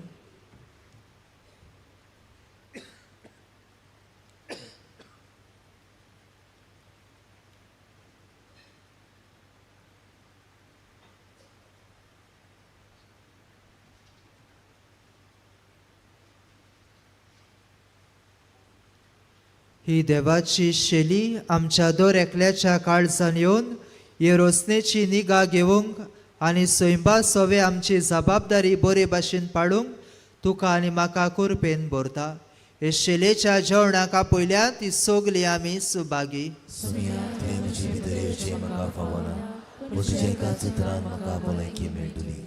ही देवाची शेली आमच्या दर एकल्याच्या काळजान येवन हे रोसणेची निगा घेवंक आनी स्वयंपा सवे आमची जबाबदारी बरे भाशेन पाळूंक तुका आनी म्हाका कुरपेन भरता. हे शेलेच्या जेवणाक पयल्या ती सोगली आमी सुभागी सुमिया तुवें म्हजी भितर येवचें म्हाका फावना पूण तुज्या एकाच उतरान म्हाका भलायकी मेळटली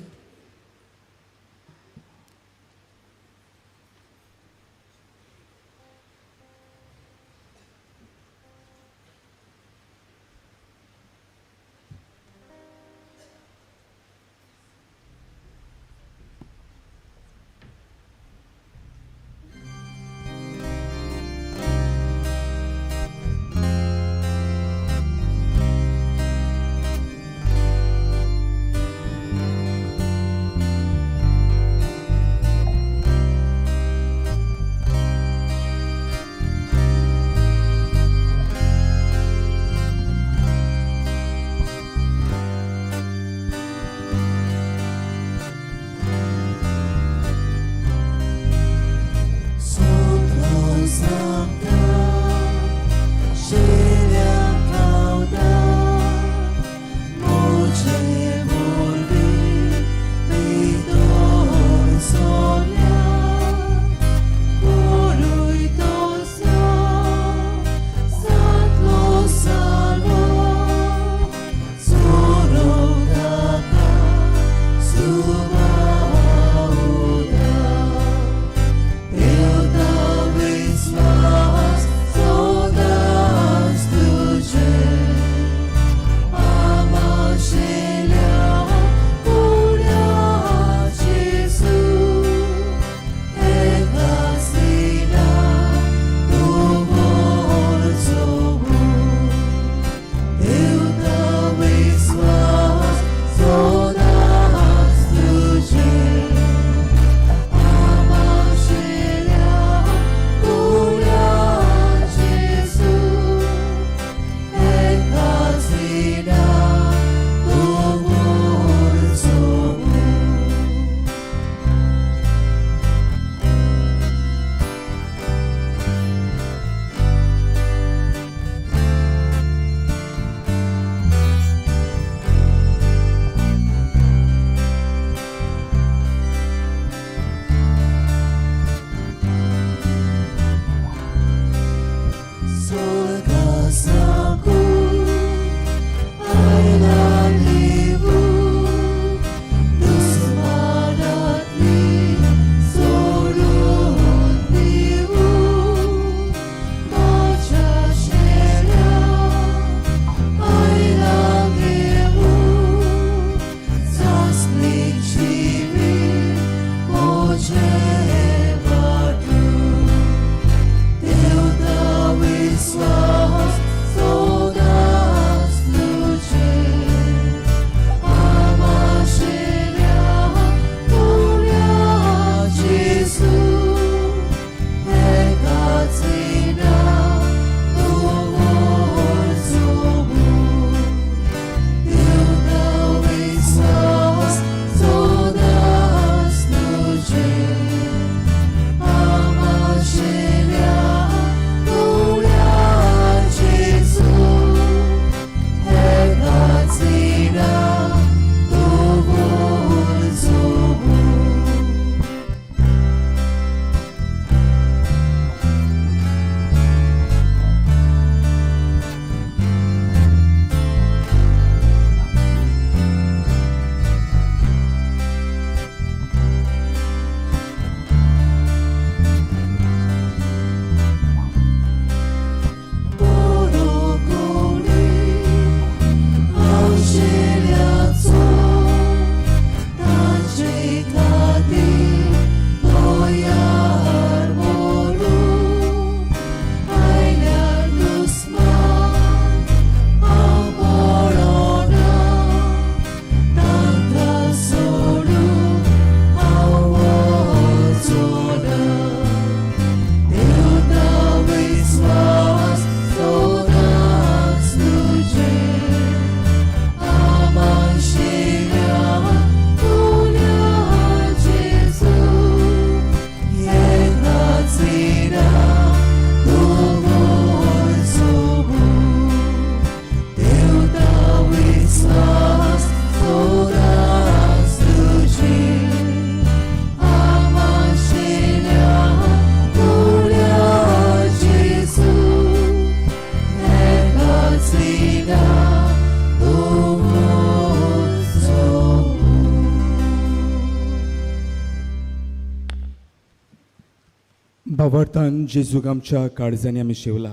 भावार्थान जेजूक आमच्या काळजांनी आमी शिवला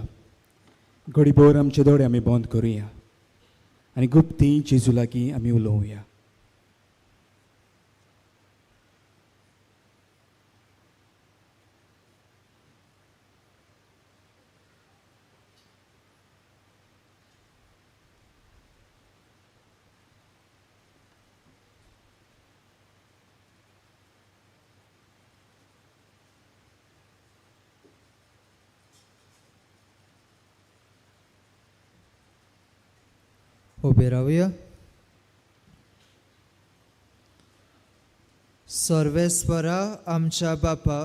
घडीभर आमचे दोळे आमी बंद करुया आनी गुप्ती जेजू लागीं आमी उलोवया. उबे रावया. सर्वेस्परा आमच्या बापा,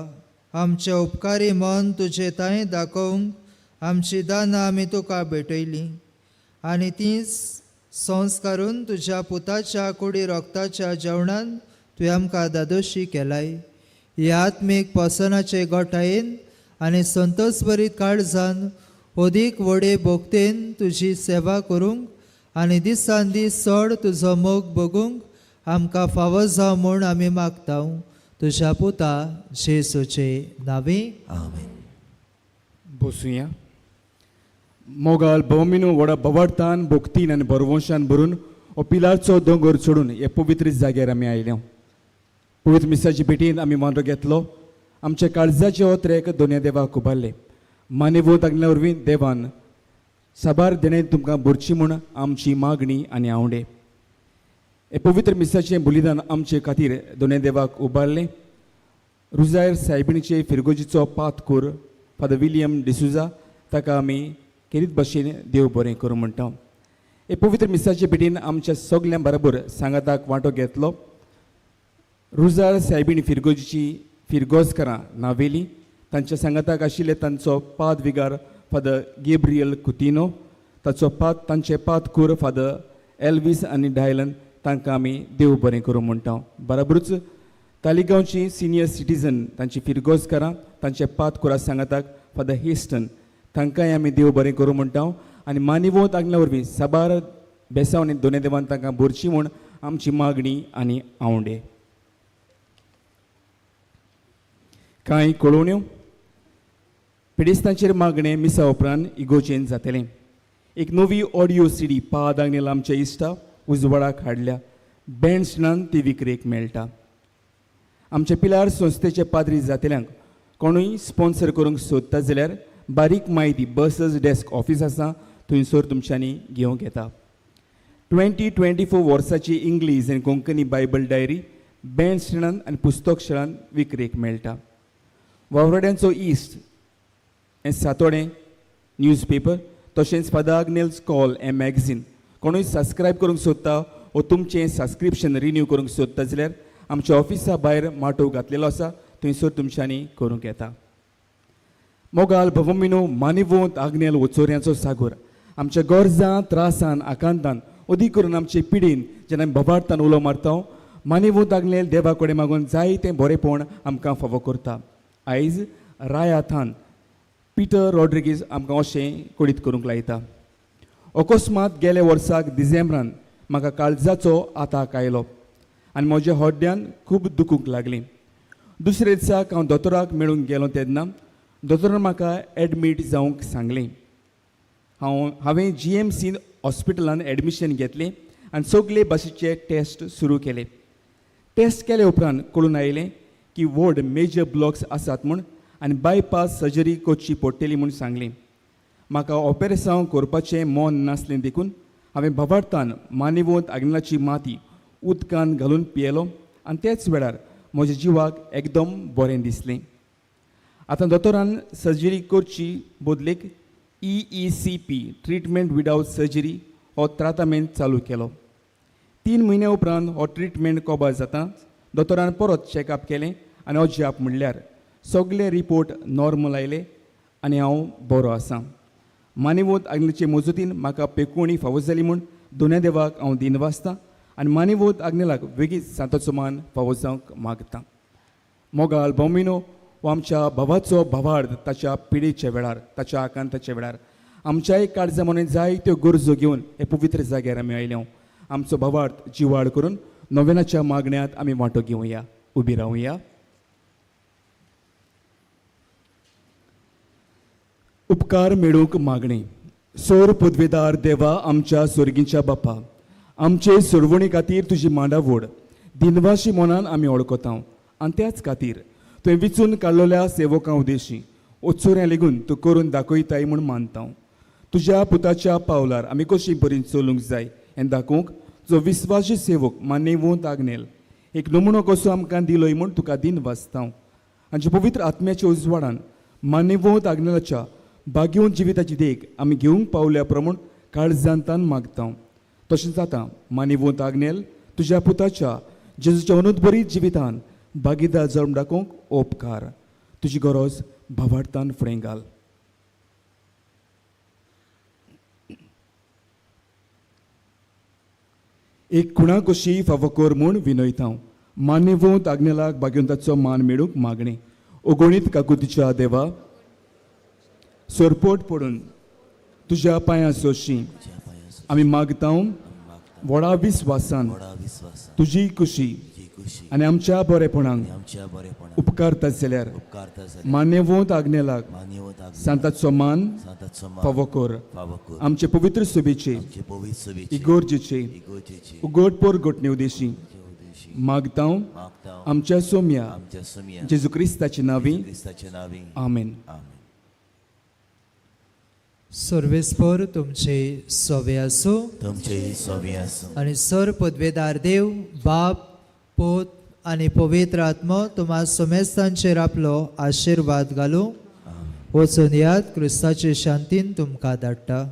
आमचे उपकारी मन तुजे ताय दाखोवंक आमची दानां आमी तुका भेटयलीं आनी तीं संस्कारून तुज्या पुताच्या कुडी रोगताच्या जेवणान तुवें आमकां दादोशी केलाय. ह्या आत्मीक पसनाचे गोठायेन आनी संतोषभरीत काळजान ओदीक व्हडे भोगतेन तुजी सेवा करूंक आनी दिसान दीस चड तुजो मोग बगूंक आमकां फावो जावं म्हूण आमी मागता तुज्या पुता जेसूचे नांवे. आमेन. बसूया. मोगाल भौमिनो व्हडा भवार्थान भोक्तीन आनी बरवंशान भरून हो पिलारचो दोंगर सोडून हे पवित्र जाग्यार आमी आयल्या. पवित्र मिसाची भेटीन आमी वांटो घेतलो. आमचे काळजाचे ओत्रेक दोनया देवाक उबारले. मानेवोत आगल्या वरवीं देवान साबार देणे तुमकां भरची म्हूण आमची मागणी आनी आवडे. हे पवित्र मिसाचें बलिदान आमचे खातीर दोनया देवाक उबारलें. रुजायर सायबिणीचे फिरगोजीचो पात कोर फादर विलियम डिसुजा ताका आमी खेरीत भाशेन देव बरें करूं म्हणटा. हे पवित्र मिसाचे भेटीन आमच्या सगळ्यां बरोबर सांगाताक वांटो घेतलो. रुजायर सायबिणी फिरगोजीची फिरगोजकारां नावेली तांच्या सांगाताक आशिल्ले तांचो पाद विगार फादर गेब्रियल कुतिनो तांचे पात कोर फादर एल्विस आनी डायलन तांकां आमी देव बरें करूं म्हणटा. बरोबरूच तालिगांवची सिनियर सिटीजन तांची फिरगोजकारां तांचे पात कोरा सांगाताक फादर हेस्टन तांकांय आमी देव बरें करूं म्हणटा. आनी मानिवोत आगल्या वरवीं साबार बेसावणी दोनूय देवान तांकां भरची म्हूण आमची मागणी आनी आवडे. कांय कळोवण्यो. पिडेस्तांचेर मागणें मिसा उपरांत इगोजेन जातलें. एक नवी ऑडियो सीडी पाद आंगणेल आमच्या इश्टा उजवाडाक हाडल्या. बँड्सनान ती विक्रेक मेळटा. आमच्या पिलार संस्थेचे पाद्री जातल्यांक कोणूय स्पॉन्सर करूंक सोदता जाल्यार बारीक म्हायती बसस डेस्क ऑफिस आसा थंयसर तुमच्यांनी घेवंक येता. 2024 वर्साची इंग्लीश आनी कोंकणी बायबल डायरी बँड्सनान आनी पुस्तकशाळान विक्रेक मेळटा. वावराड्यांचो इश्ट हें सातोडें न्यूजपेपर तशेंच फादर आग्नेल्स कॉल हें मॅगझीन कोणूय सबस्क्रायब करूंक सोदता वो तुमचें सबस्क्रिप्शन रिन्यू करूंक सोदता जाल्यार आमच्या ऑफिसा भायर माटो घातलेलो आसा थंयसर तुमच्यांनी करूंक येता. मोगाल भवमिनो मानिवोंत आग्नेल वचोऱ्यांचो सागोर आमच्या गरजां त्रासान आकांतान अदीक करून आमचे पिडीन जेन्ना आमी भोबार्थान उलो मारता मानिवोंत आग्नेल देवा कडेन मागून जायतें बरेंपण आमकां फावो करता. आयज रायाथान पिटर रॉड्रिगीज आमकां अशें कोडीत करूंक लायता. अकस्मात गेल्या वर्साक डिसेंबरान म्हाका काळजाचो आताक आयलो आनी म्हज्या हड्ड्यान खूब दुखूंक लागली. दुसरे दिसाक हांव दोतोराक मेळूंक गेलो तेन्ना दोतोरान म्हाका एडमीट जावंक सांगलें. हांवें GMC हॉस्पिटलान एडमिशन घेतलें आनी सगळे भाशेचे टेस्ट सुरू केले. टेस्ट केले उपरांत कळून आयलें की व्हड मेजर ब्लॉक्स आसात म्हूण आनी बायपास सर्जरी करची पडटली म्हूण सांगलें. म्हाका ऑपेरेशन करपाचें मन नासलें देखून हांवें भोवार्थान मानिवोंत आग्नेलाची माती उदकान घालून पियेलो आनी तेच वेळार म्हज्या जिवाक एकदम बरें दिसलें. आतां दोतोरान सर्जरी करची बदलेक EECP ट्रिटमेंट विदावट सर्जरी हो ट्राटामेंट चालू केलो. 3 म्हयन्या उपरांत हो ट्रिटमेंट कवर जाता दोतोरान परत चॅकअप केलें आनी अजाप म्हणल्यार सगळे रिपोर्ट नॉर्मल आयले आनी हांव बरो आसां. मानिवोंत आग्नेलाचे मजतीन म्हाका पेकोवणी फावो जाली म्हूण दोनूय देवाक हांव दिनवासतां आनी मानिवोंत आग्नेलाक वेगळीच सांताचो मान फावो जावंक मागतां. मोगाल भौमिनो हो आमच्या भावाचो भावार्थ ताच्या पिडेच्या वेळार ताच्या आकांताच्या वेळार आमच्याय काळजा म्हणून जायत्यो गरजो घेवन हे पवित्र जाग्यार आमी आयल्या. आमचो भावार्थ जिवाड करून नोवेनाच्या मागण्यांत आमी वांटो घेवया. उबी रावया. उपकार मेळूंक मागणे सोर पदवेदार देवा आमच्या स्वर्गीच्या बापा आमचे सोडवणी खातीर तुजी मांडावड दिनवाशी मनान आमी ओळखता आनी त्याच खातीर तुवें विचून काडलेल्या सेवकां उदेशी उत्सुऱ्या लेगून तूं करून दाखयताय म्हूण मानता तुज्या पुताच्या पावलार आमी कशी बरी चलूंक जाय हें दाखोवंक जो विस्वासी सेवक मानेवूंत आग्नेल एक नमुनो कसो आमकां दिलोय म्हूण तुका दिन वाचता आमच्या पवित्र आत्म्याच्या उजवाडान मानेवूंत आग्नेलाच्या भाग्यवंत जिविताची देख आमी घेवंक पावल्या प्रमाण काळजांतान मागता तशें जाता मानेवूंत आग्नेल तुज्या पुताच्या जेजूच्या अनुद्बरीत जिवितान भागीदार जावन दाखोवंक उपकार तुजी गरज भावार्थान फुडें घाल एक खुणा कशी फावो कर म्हूण विनयता मानेवूंत आग्नेलाक भाग्यवंताचो मान मेळूंक मागणे अगणीत काकुतीच्या देवा सोरपोट पडून तुज्या पांयां सोशी आमी मागता व्हडा विस्वासान तुजी खुशी आनी आमच्या बरेपणांक उपकारता जाल्यार मान्यवंत आग्नेलाक सांताचो मान फावो कर आमचे पवित्र सुबेचे इगोर्जेचे उगोटपोर घटणे उदेशी मागता आमच्या सोम्या जेजू क्रिस्ताचे नांवी आमेन. सर्वेस्पर तुमचे सोवे आसूं तुमचे सोबी आसूं आनी सर पदवेदार देव बाप पोत आनी पवित्र आत्मो तुम्हा समेस्तांचेर आपलो आशिर्वाद घालूं वचून यात क्रिस्ताचे शांतीन तुमकां धाडटा.